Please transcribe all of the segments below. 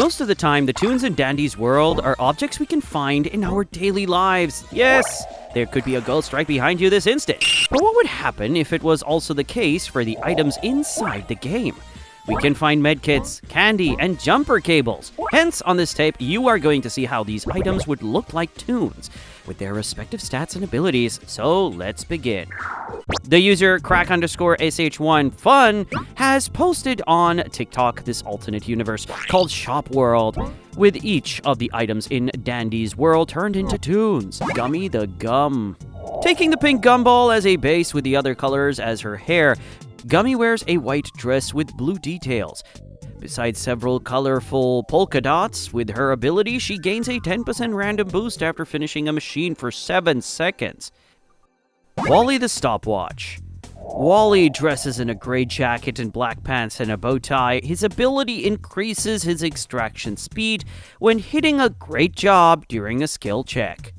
Most of the time, the Toons in Dandy's world are objects we can find in our daily lives. Yes, there could be a ghost right behind you this instant. But what would happen if it was also the case for the items inside the game? We can find medkits, candy, and jumper cables. Hence, on this tape, you are going to see how these items would look like Toons, with their respective stats and abilities, so let's begin. The user crack_sh1fun has posted on TikTok this alternate universe called shopworld, with each of the items in Dandy's world turned into Toons. Gummy the Gum. Taking the pink gumball as a base with the other colors as her hair, Gummy wears a white dress with blue details. Besides several colorful polka dots, with her ability, she gains a 10% random boost after finishing a machine for 7 seconds. Wally the Stopwatch. Wally dresses in a gray jacket and black pants and a bow tie. His ability increases his extraction speed when hitting a great job during a skill check.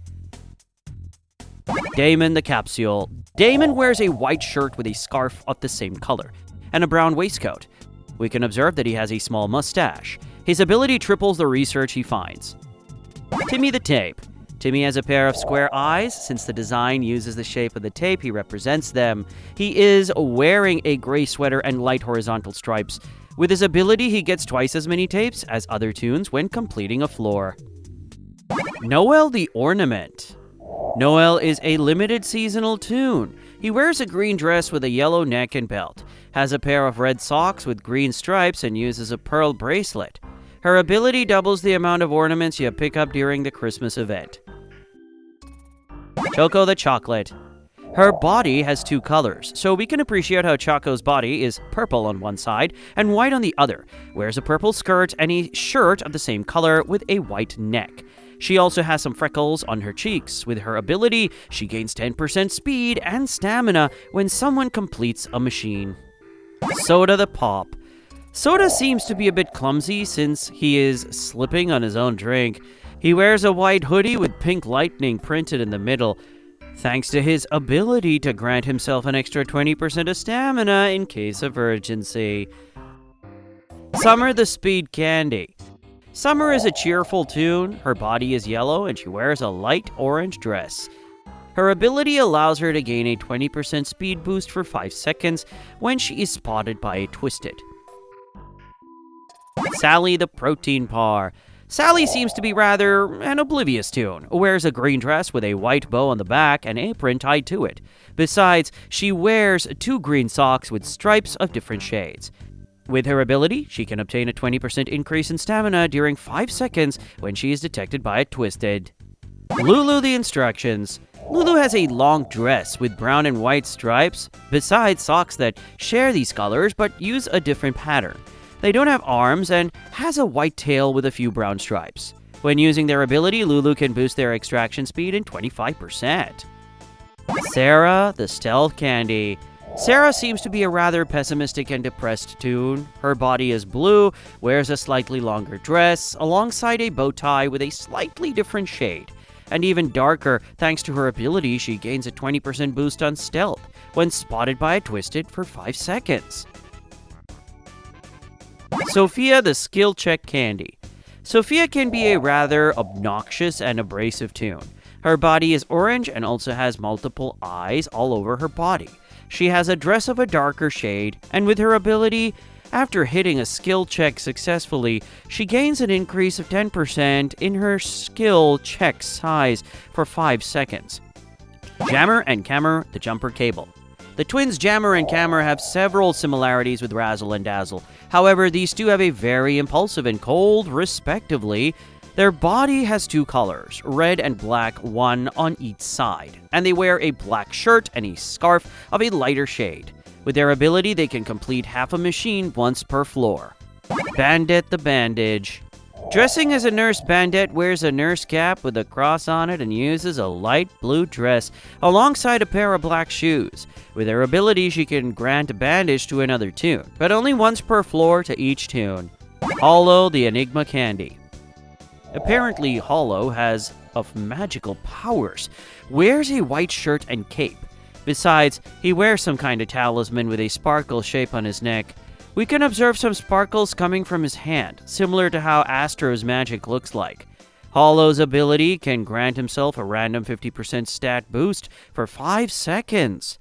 Damon the Capsule. Damon wears a white shirt with a scarf of the same color and a brown waistcoat. We can observe that he has a small mustache. His ability triples the research he finds. Timmy the Tape. Timmy has a pair of square eyes. Since the design uses the shape of the tape, he represents them. He is wearing a gray sweater and light horizontal stripes. With his ability, he gets twice as many tapes as other Toons when completing a floor. Noel the Ornament. Noel is a limited seasonal Toon. He wears a green dress with a yellow neck and belt, has a pair of red socks with green stripes, and uses a pearl bracelet. Her ability doubles the amount of ornaments you pick up during the Christmas event. Choco the Chocolate. Her body has 2 colors, so we can appreciate how Choco's body is purple on one side and white on the other, wears a purple skirt and a shirt of the same color with a white neck. She also has some freckles on her cheeks. With her ability, she gains 10% speed and stamina when someone completes a machine. Soda the Pop. Soda seems to be a bit clumsy since he is slipping on his own drink. He wears a white hoodie with pink lightning printed in the middle, thanks to his ability to grant himself an extra 20% of stamina in case of urgency. Summer the Speed Candy. Summer is a cheerful Toon. Her body is yellow and she wears a light orange dress. Her ability allows her to gain a 20% speed boost for 5 seconds when she is spotted by a Twisted. Sally the Protein Par. Sally seems to be rather an oblivious Toon, wears a green dress with a white bow on the back and apron tied to it. Besides, she wears 2 green socks with stripes of different shades. With her ability, she can obtain a 20% increase in stamina during 5 seconds when she is detected by a Twisted. Lulu the Instructions. Lulu has a long dress with brown and white stripes, besides socks that share these colors but use a different pattern. They don't have arms and has a white tail with a few brown stripes. When using their ability, Lulu can boost their extraction speed in 25%. Sarah the Stealth Candy. Sarah seems to be a rather pessimistic and depressed Toon. Her body is blue, wears a slightly longer dress, alongside a bow tie with a slightly different shade. And even darker, thanks to her ability, she gains a 20% boost on stealth when spotted by a Twisted for 5 seconds. Sophia the Skill Check Candy. Sophia can be a rather obnoxious and abrasive Toon. Her body is orange and also has multiple eyes all over her body. She has a dress of a darker shade, and with her ability, after hitting a skill check successfully, she gains an increase of 10% in her skill check size for 5 seconds. Jammer and Cammer the Jumper Cable. The twins Jammer and Cammer have several similarities with Razzle and Dazzle. However, these two have a very impulsive and cold, respectively. Their body has 2 colors, red and black, one on each side, and they wear a black shirt and a scarf of a lighter shade. With their ability, they can complete half a machine once per floor. Bandit the Bandage. Dressing as a nurse, Bandit wears a nurse cap with a cross on it and uses a light blue dress alongside a pair of black shoes. With her ability, she can grant a bandage to another Toon, but only once per floor to each Toon. Hollow the Enigma Candy. Apparently, Hollow has of magical powers, wears a white shirt and cape. Besides, he wears some kind of talisman with a sparkle shape on his neck. We can observe some sparkles coming from his hand, similar to how Astro's magic looks like. Hollow's ability can grant himself a random 50% stat boost for 5 seconds.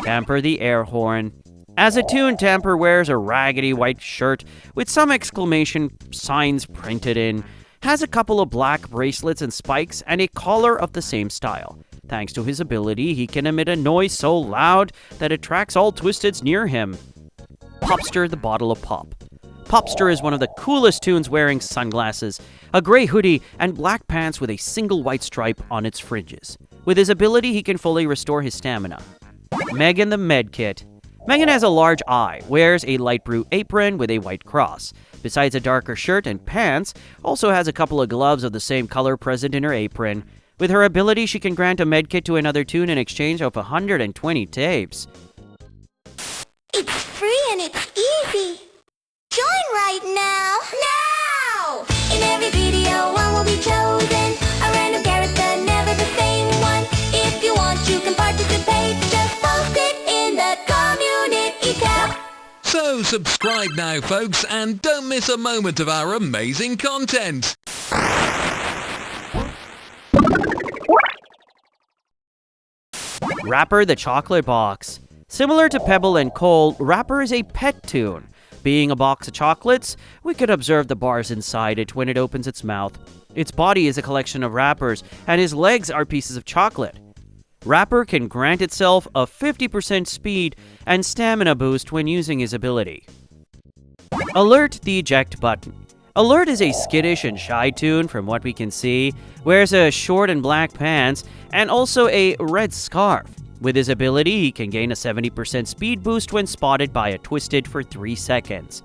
Tamper the air horn. As a Toon, Tamper wears a raggedy white shirt with some exclamation signs printed in, has a couple of black bracelets and spikes, and a collar of the same style. Thanks to his ability, he can emit a noise so loud that it attracts all Twisteds near him. Popster the bottle of pop. Popster is one of the coolest Toons, wearing sunglasses, a gray hoodie, and black pants with a single white stripe on its fringes. With his ability, he can fully restore his stamina. Megan the Medkit. Megan has a large eye, wears a light blue apron with a white cross. Besides a darker shirt and pants, also has a couple of gloves of the same color present in her apron. With her ability, she can grant a medkit to another Toon in exchange of 120 tapes. It's free and it's easy. Join right now. Now! In every video, one will be chosen. A random character, never the same one. If you want, you can participate. Just post it in the community tab. So subscribe now, folks, and don't miss a moment of our amazing content. Rapper the Chocolate Box. Similar to Pebble and Coal, Rapper is a pet Toon. Being a box of chocolates, we can observe the bars inside it when it opens its mouth. Its body is a collection of wrappers, and his legs are pieces of chocolate. Rapper can grant itself a 50% speed and stamina boost when using his ability. Alert the Eject Button. Alert is a skittish and shy Toon from what we can see, wears a short and black pants, and also a red scarf. With his ability, he can gain a 70% speed boost when spotted by a Twisted for 3 seconds.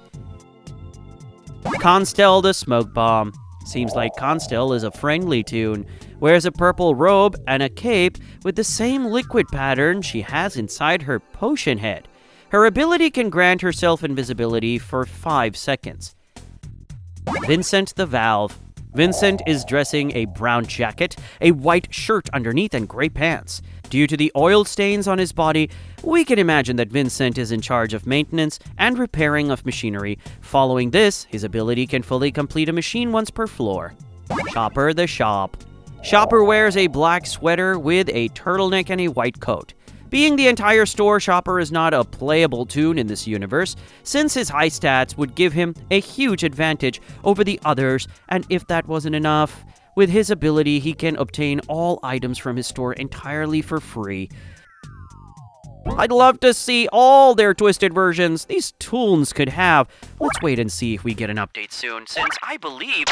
Constel the Smoke Bomb. Seems like Constel is a friendly Toon, wears a purple robe and a cape with the same liquid pattern she has inside her potion head. Her ability can grant herself invisibility for 5 seconds. Vincent the Valve. Vincent is dressing a brown jacket, a white shirt underneath, and gray pants. Due to the oil stains on his body, we can imagine that Vincent is in charge of maintenance and repairing of machinery. Following this, his ability can fully complete a machine once per floor. Shopper the Shop. Shopper wears a black sweater with a turtleneck and a white coat. Being the entire store, Shopper is not a playable Toon in this universe, since his high stats would give him a huge advantage over the others, and if that wasn't enough, with his ability he can obtain all items from his store entirely for free. I'd love to see all their Twisted versions these Toons could have. Let's wait and see if we get an update soon, since I believe